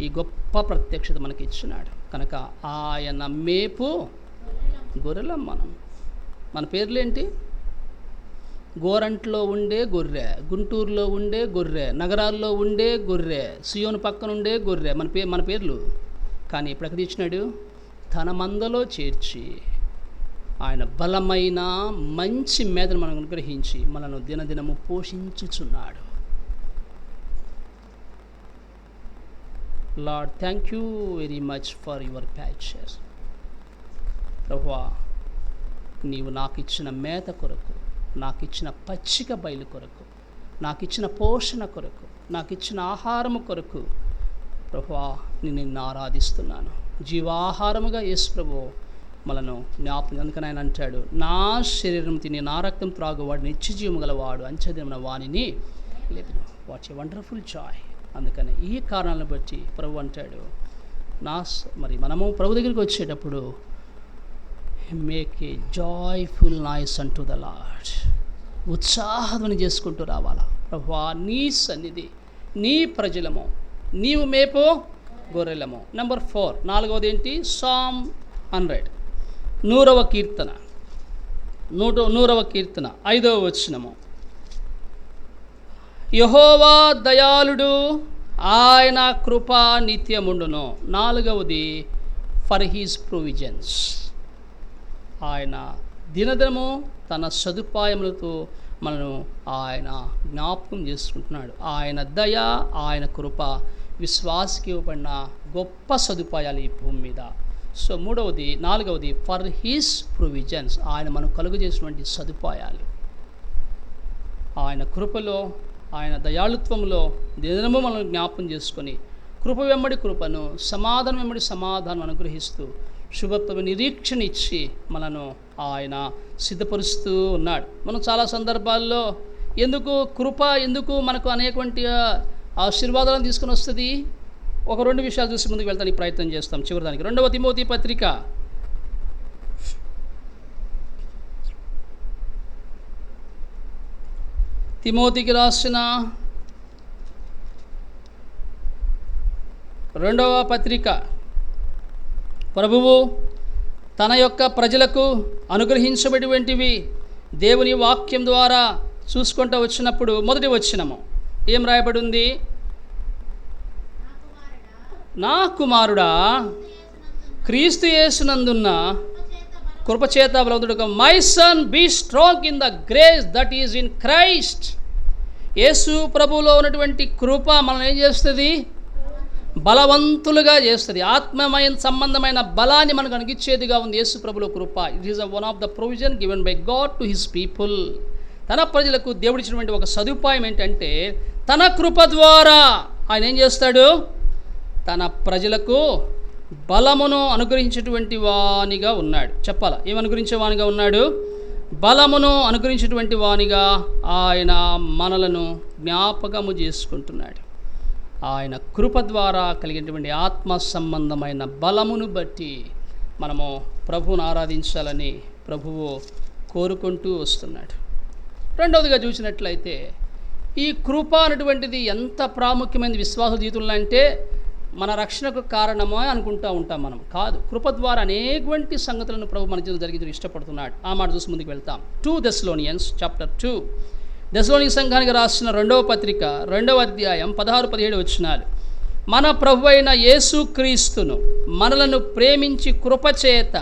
ఈ గొప్ప ప్రత్యక్షత మనకి ఇచ్చినాడు. కనుక ఆయన మేపు గొర్రెలం మనం. మన పేర్లేంటి? గోరంట్లో ఉండే గొర్రె, గుంటూరులో ఉండే గొర్రె, నగరాల్లో ఉండే గొర్రె, సియోను పక్కన ఉండే గొర్రె. మన పేర్లు. కానీ ఇప్పుడు ఎక్కడ ఇచ్చినాడు? తన మందలో చేర్చి ఆయన బలమైన మంచి మేధను మనం అనుగ్రహించి మనను దినదినము పోషించుచున్నాడు. Lord, thank you very much for your pasture. ప్రభువా, నీవు నాకు ఇచ్చిన మేత కొరకు, నాకు ఇచ్చిన పచ్చిక బయలు కొరకు, నాకు ఇచ్చిన పోషణ కొరకు, నాకు ఇచ్చిన ఆహారము కొరకు ప్రభువా నిన్ను ఆరాధిస్తున్నాను. జీవాహారముగా యేసు ప్రభువు మనను జ్ఞాపకం. అందుకని ఆయన అంటాడు, నా శరీరం తిని నా రక్తం త్రాగువాడు నిత్య జీవము గలవాడు, అంచెదిన వాణిని లేపును. What's a wonderful joy. అందుకని ఈ కారణాలను బట్టి ప్రభు అంటాడు, మరి మనము ప్రభు దగ్గరికి వచ్చేటప్పుడు make a joyful noise unto the lord. ఉత్సాహధ్వని చేసుకుంటూ రావాలా. ప్రభువా, నీ సన్నిధి, నీ ప్రజలము, నీవు మేపో గొర్రెలము. నెంబర్ 4, 4వది ఏంటి? సామ్ 100, 100వ కీర్తన, 100వ కీర్తన 5వ వచనము. యెహోవా దయాళుడు, ఆయన కృప నిత్యముండును. 4వది ఫర్ హిస్ ప్రొవిజన్స్. ఆయన దినదినము తన సదుపాయములతో మనను ఆయన జ్ఞాపకం చేసుకుంటున్నాడు. ఆయన దయ, ఆయన కృప విశ్వాసకి ఇవ్వబడిన గొప్ప సదుపాయాలు ఈ భూమి మీద. సో 4వది ఫర్ హిస్ ప్రొవిజన్స్. ఆయన మనం కలుగు చేసినటువంటి సదుపాయాలు, ఆయన కృపలో, ఆయన దయాళుత్వంలో దినము మనం జ్ఞాపకం చేసుకొని కృప వెంబడి కృపను, సమాధానం వెంబడి సమాధానం అనుగ్రహిస్తూ శుభత్వ నిరీక్షణ ఇచ్చి మనను ఆయన సిద్ధపరుస్తూ ఉన్నాడు. మనం చాలా సందర్భాల్లో ఎందుకు మనకు అనేకవంటి ఆశీర్వాదాలను తీసుకుని వస్తుంది. ఒక 2 విషయాలు చూసి ముందుకు వెళ్తానికి ప్రయత్నం చేస్తాం. చివరిదానికి 2వ తిమోతి పత్రిక 'తిమోతికి రాసిన 2వ పత్రిక. ప్రభువు తన యొక్క ప్రజలకు అనుగ్రహించబడినటువంటివి దేవుని వాక్యం ద్వారా చూసుకుంటూ వచ్చినప్పుడు మొదటి వచనము ఏం రాయబడి ఉంది? నా కుమారుడా, క్రీస్తు యేసునందున్న కృపచేత బలవంతుడుగా, my son be strong in the grace that is in Christ. యేసు ప్రభువులో ఉన్నటువంటి కృప మనం ఏం చేస్తుంది? బలవంతులుగా చేస్తుంది. ఆత్మమైన సంబంధమైన బలాన్ని మనకు అనిగించేదిగా ఉంది యేసు ప్రభువులో కృప. It is one of the provision given by God to his people. తన ప్రజలకు దేవుడిచ్చినటువంటి ఒక సదుపాయం ఏంటంటే, తన కృప ద్వారా ఆయన ఏం చేస్తాడు? తన ప్రజలకు బలమును అనుగ్రహించేటువంటి వానిగా ఉన్నాడు. చెప్పాలా, ఏమనుగ్రహించే వానిగా ఉన్నాడు? బలమును అనుగ్రహించేటువంటి వానిగా ఆయన మనలను జ్ఞాపకము చేసుకుంటున్నాడు. ఆయన కృప ద్వారా కలిగినటువంటి ఆత్మ సంబంధమైన బలమును బట్టి మనము ప్రభువును ఆరాధించాలని ప్రభువు కోరుకుంటూ వస్తున్నాడు. రెండవదిగా చూసినట్లయితే ఈ కృప అనేటువంటిది ఎంత ప్రాముఖ్యమైనది విశ్వాస జీవితంలో అంటే, మన రక్షణకు కారణమో అనుకుంటూ ఉంటాం మనం. కాదు, కృప ద్వారా అనేకవంటి సంగతులను ప్రభు మన జీవితంలో జరిగి ఇష్టపడుతున్నాడు. ఆ మాట చూసి ముందుకు వెళ్తాం. 2 Thessalonians chapter 2. దెస్సలోనిక సంఘానికి రాసిన 2వ పత్రిక 2వ అధ్యాయం 16-17 వచనాలు. మన ప్రభు అయిన యేసుక్రీస్తును మనలను ప్రేమించి కృపచేత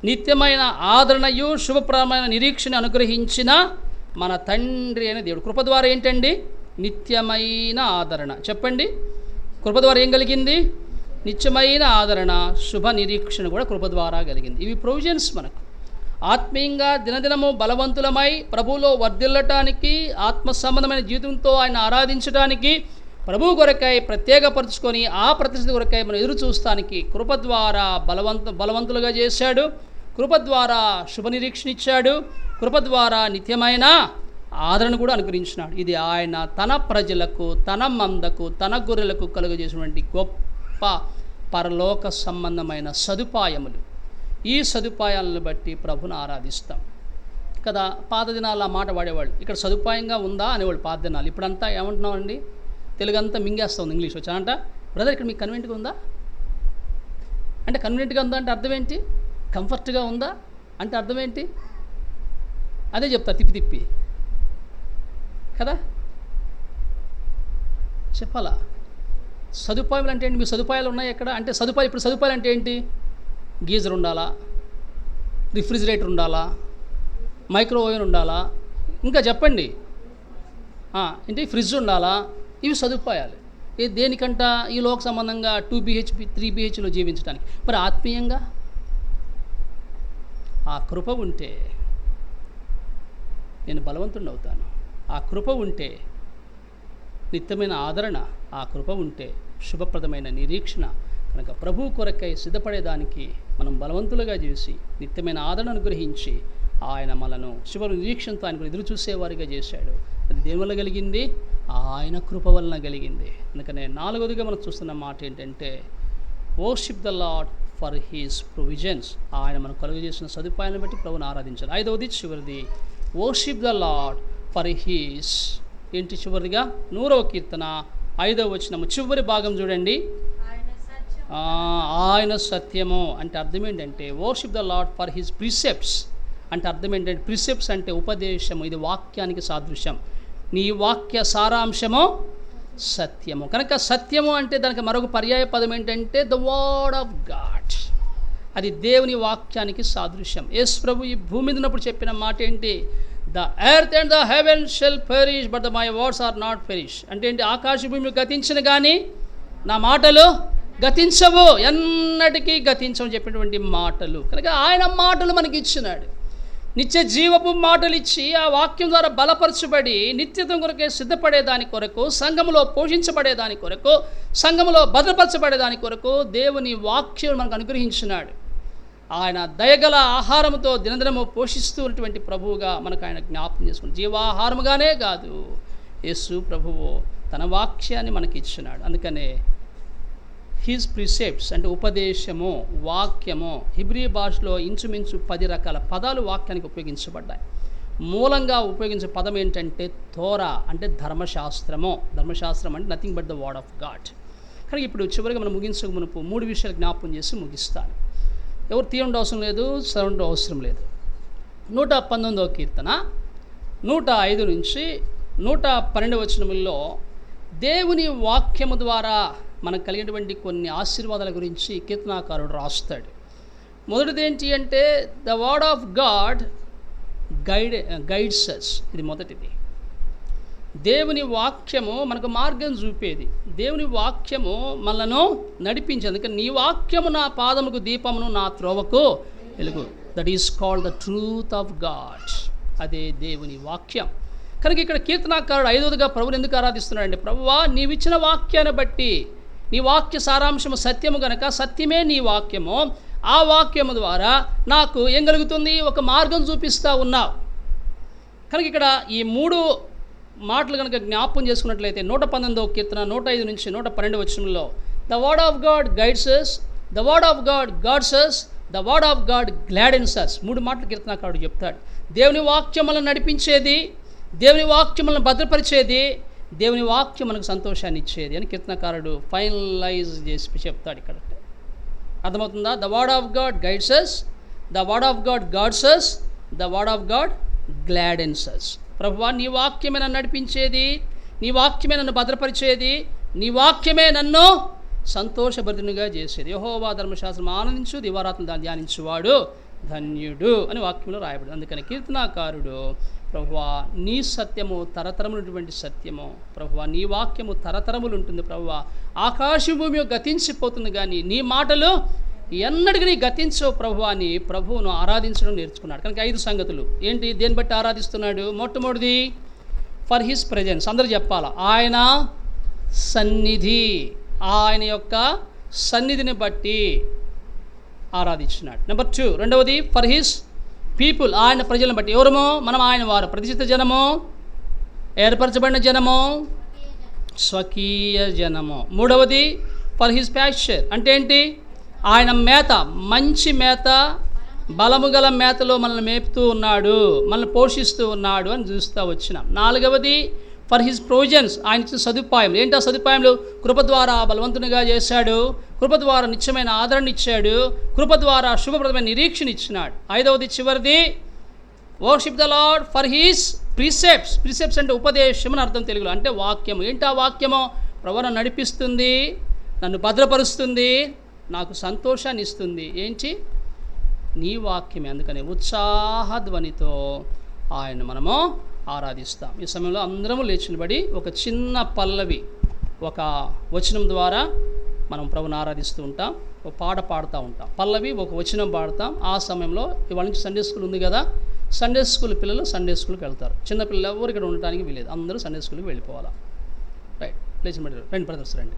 నిత్యమైన ఆదరణయు శుభప్రదమైన నిరీక్షణ అనుగ్రహించిన మన తండ్రి అయిన దేవుడు. కృప ద్వారా ఏంటండి? నిత్యమైన ఆదరణ. చెప్పండి, కృప ద్వారా ఏం కలిగింది? నిత్యమైన ఆదరణ, శుభ నిరీక్షణ కూడా కృప ద్వారా కలిగింది. ఇవి ప్రొవిజన్స్ మనకు. ఆత్మీయంగా దినదినము బలవంతులమై ప్రభువులో వర్ధిల్లటానికి, ఆత్మ సంబంధమైన జీవితంతో ఆయన ఆరాధించడానికి, ప్రభువు కొరకై ప్రత్యేకపరుచుకొని ఆ ప్రతిష్ఠ కొరకై మనం ఎదురు చూస్తానికి కృప ద్వారా బలవంతులుగా చేశాడు. కృప ద్వారా శుభ నిరీక్షణ ఇచ్చాడు. కృప ద్వారా నిత్యమైన ఆదరణ కూడా అనుగ్రహించినాడు. ఇది ఆయన తన ప్రజలకు, తన మందకు, తన గొర్రెలకు కలుగజేసినటువంటి గొప్ప పరలోక సంబంధమైన సదుపాయములు. ఈ సదుపాయాలను బట్టి ప్రభుని ఆరాధిస్తాం కదా. పాత దినాలు ఆ మాట వాడేవాళ్ళు. ఇక్కడ సదుపాయంగా ఉందా అనేవాళ్ళు పాత దినాలు. ఇప్పుడంతా ఏమంటున్నామండి? తెలుగు అంతా మింగేస్తా ఉంది, ఇంగ్లీష్ వచ్చానంట. బ్రదర్, ఇక్కడ మీకు కన్వీనియంట్గా ఉందా అంటే, కన్వీనియంట్గా ఉందా అంటే అర్థం ఏంటి? కంఫర్ట్గా ఉందా అంటే అర్థం ఏంటి? అదే చెప్తా తిప్పి కదా, చెప్పాలా. సదుపాయాలు అంటే ఏంటి? మీ సదుపాయాలు ఉన్నాయి ఎక్కడ అంటే ఇప్పుడు సదుపాయాలు అంటే ఏంటి? గీజర్ ఉండాలా, రిఫ్రిజిరేటర్ ఉండాలా, మైక్రోవేవ్ ఉండాలా, ఇంకా చెప్పండి ఏంటి ఫ్రిడ్జ్ ఉండాలా, ఇవి సదుపాయాలు. దేనికంట ఈ లోక సంబంధంగా 2 BHK 3 BHKలో జీవించడానికి. మరి ఆత్మీయంగా ఆ కృప ఉంటే నేను బలవంతుడిని అవుతాను. ఆ కృప ఉంటే నిత్యమైన ఆదరణ, ఆ కృప ఉంటే శుభప్రదమైన నిరీక్షణ. కనుక ప్రభు కొరకై సిద్ధపడేదానికి మనం బలవంతులుగా చేసి నిత్యమైన ఆదరణ అనుగ్రహించి ఆయన మనను శుభ నిరీక్షణతో ఆయన ఎదురు చూసేవారిగా చేశాడు. అది దేని వల్ల కలిగింది? ఆయన కృప వలన కలిగింది. అందుకనే 4వదిగా మనం చూస్తున్న మాట ఏంటంటే worship the lord for his provisions. ఆయన మనం కలుగు చేసిన సదుపాయాలను బట్టి ప్రభుని ఆరాధించాలి. 5వది చివరిది worship the lord for his ఏంటి చివరిగా 100వ కీర్తన 5వ వచనము చివరి భాగం చూడండి. ఆయన సత్యము అంటే అర్థం ఏంటంటే worship the lord for his precepts అంటే అర్థం ఏంటంటే ప్రిసెప్ట్స్ అంటే ఉపదేశము. ఇది వాక్యానికి సాదృశ్యం. నీ వాక్య సారాంశము సత్యము. కనుక సత్యము అంటే దానికి మరొక పర్యాయ పదం ఏంటంటే ద వర్డ్ ఆఫ్ గాడ్. అది దేవుని వాక్యానికి సాదృశ్యం. యేసు ప్రభు ఈ భూమి మీద ఉన్నప్పుడు చెప్పిన మాట ఏంటి? The earth and the heaven shall perish but my words are not perish. అంటే ఏంటి? ఆకాశ భూమిని గతించిన కానీ నా మాటలు గతించవు, ఎన్నటికీ గతించవు చెప్పినటువంటి మాటలు. కనుక ఆయన మాటలు మనకి ఇచ్చినాడు. నిత్య జీవపు మాటలు ఇచ్చి ఆ వాక్యం ద్వారా బలపరచబడి నిత్యత్వం కొరకే సిద్ధపడేదాని కొరకు, సంఘములో పోషించబడేదాని కొరకు, సంఘములో భద్రపరచబడేదాని కొరకు దేవుని వాక్యం మనకు అనుగ్రహించినాడు. ఆయన దయగల ఆహారముతో దినదినము పోషిస్తూ ఉన్నటువంటి ప్రభువుగా మనకు ఆయన జ్ఞాపకం చేసుకుని జీవాహారముగానే కాదు, యేసు ప్రభువు తన వాక్యాన్ని మనకి ఇచ్చినాడు. అందుకనే హిజ్ ప్రిసెప్ట్స్ అంటే ఉపదేశము, వాక్యము. హిబ్రీ భాషలో ఇంచుమించు 10 రకాల పదాలు వాక్యానికి ఉపయోగించబడ్డాయి. మూలంగా ఉపయోగించే పదం ఏంటంటే తోరా అంటే ధర్మశాస్త్రము. ధర్మశాస్త్రం అంటే nothing but the word of God. కానీ ఇప్పుడు చివరిగా మనం ముగించక మునుపు 3 విషయాలు జ్ఞాపకం చేసి ముగిస్తాను. ఎవరు తీయండి అవసరం లేదు, చదవండి అవసరం లేదు. 119వ కీర్తన 105 నుంచి 112 వచనముల్లో దేవుని వాక్యము ద్వారా మనకు కలిగినటువంటి కొన్ని ఆశీర్వాదాల గురించి కీర్తనాకారుడు రాస్తాడు. మొదటిది ఏంటి అంటే the word of God guides us. ఇది మొదటిది. దేవుని వాక్యము మనకు మార్గం చూపేది. దేవుని వాక్యము మనలను నడిపించేది. అందుకని నీ వాక్యము నా పాదముకు దీపమును, నా త్రోవకు వెలుగు. That is called the truth of God. అదే దేవుని వాక్యం. కనుక ఇక్కడ కీర్తనాకారుడు 5వదిగా ప్రభుని ఎందుకు ఆరాధిస్తున్నాడంటే, ప్రభువా నీవిచ్చిన వాక్యాన్ని బట్టి, నీ వాక్య సారాంశము సత్యము గనక సత్యమే నీ వాక్యము. ఆ వాక్యము ద్వారా నాకు ఏం కలుగుతుంది? ఒక మార్గం చూపిస్తూ ఉన్నావు. కనుక ఇక్కడ ఈ 3 మాటలు కనుక జ్ఞాపకం చేసుకున్నట్లయితే 119వ కీర్తన 105 నుంచి 112 వచనంలో the word of God guides us, the word of God guards us, the word of God gladdens us. 3 మాటలు కీర్తనాకారుడు చెప్తాడు. దేవుని వాక్యం మనల్ని నడిపించేది, దేవుని వాక్యం మనల్ని భద్రపరిచేది, దేవుని వాక్యం మనకు సంతోషాన్ని ఇచ్చేది అని కీర్తనకారుడు ఫైనలైజ్ చేసి చెప్తాడు. ఇక్కడ అర్థమవుతుందా? The word of God guides us, the word of God guards us, the word of God gladdens us. ప్రభువా నీ వాక్యమే నన్ను నడిపించేది, నీ వాక్యమే నన్ను భద్రపరిచేది, నీ వాక్యమే నన్ను సంతోషభరితునిగా చేసేది. యెహోవా ధర్మశాస్త్రం ఆనందించు, దివారాత్మ దాన్ని ధ్యానించువాడు ధన్యుడు అని వాక్యంలో రాయబడింది. అందుకని కీర్తనాకారుడు ప్రభువా నీ సత్యము తరతరములటువంటి సత్యము, ప్రభువా నీ వాక్యము తరతరములు ఉంటుంది. ప్రభువా ఆకాశం భూమి గతించిపోతుంది కానీ నీ మాటలు ఎన్నటికీ గతించవు ప్రభువా అని ప్రభువును ఆరాధించడం నేర్చుకున్నాడు. కనుక 5 సంగతులు ఏంటి? దేన్ని బట్టి ఆరాధిస్తున్నాడు? మొట్టమొదటిది ఫర్ హిస్ ప్రెజెన్స్. అందరూ చెప్పాలా? ఆయన సన్నిధి, ఆయన యొక్క సన్నిధిని బట్టి ఆరాధించినాడు. నెంబర్ 2 రెండవది ఫర్ హిస్ పీపుల్, ఆయన ప్రజలను బట్టి. ఎవరమో? మనం ఆయన వారు, ప్రతిష్ఠిత జనము, ఏర్పరచబడిన జనము, స్వకీయ జనము. మూడవది ఫర్ హిస్ ప్యాస్చర్ అంటే ఏంటి? ఆయన మేత, మంచి మేత, బలము గల మేతలో మనల్ని మేపుతూ ఉన్నాడు, మనల్ని పోషిస్తూ ఉన్నాడు అని చూస్తూ వచ్చినాం. 4వది ఫర్ హిస్ ప్రొవిజన్స్, ఆయన ఇచ్చిన సదుపాయం. ఏంటి ఆ సదుపాయంలో? కృప ద్వారా బలవంతునిగా చేశాడు, కృప ద్వారా నిత్యమైన ఆదరణ ఇచ్చాడు, కృప ద్వారా శుభప్రదమైన నిరీక్షణ ఇచ్చినాడు. 5వది చివరిది worship the lord for his precepts. Precepts అంటే ఉపదేశం అని అర్థం తెలుగులో, అంటే వాక్యము. ఏంటి ఆ వాక్యము? ప్రభువును నడిపిస్తుంది, నన్ను భద్రపరుస్తుంది, నాకు సంతోషాన్ని ఇస్తుంది. ఏంటి? నీ వాక్యమే. అందుకని ఉత్సాహధ్వనితో ఆయన మనము ఆరాధిస్తాం. ఈ సమయంలో అందరము లేచి నిలబడి ఒక చిన్న పల్లవి, ఒక వచనం ద్వారా మనం ప్రభుని ఆరాధిస్తూ ఉంటాం. ఒక పాట పాడుతూ ఉంటాం. పల్లవి ఒక వచనం పాడతాం. ఆ సమయంలో ఇవాళ నుంచి సండే స్కూల్ ఉంది కదా, సండే స్కూల్ పిల్లలు సండే స్కూల్కి వెళ్తారు. చిన్నపిల్లలు ఎవరు ఇక్కడ ఉండటానికి వీలేదు, అందరూ సండే స్కూల్కి వెళ్ళిపోవాలా. రైట్, లేచి రండి బ్రదర్స్, రండి.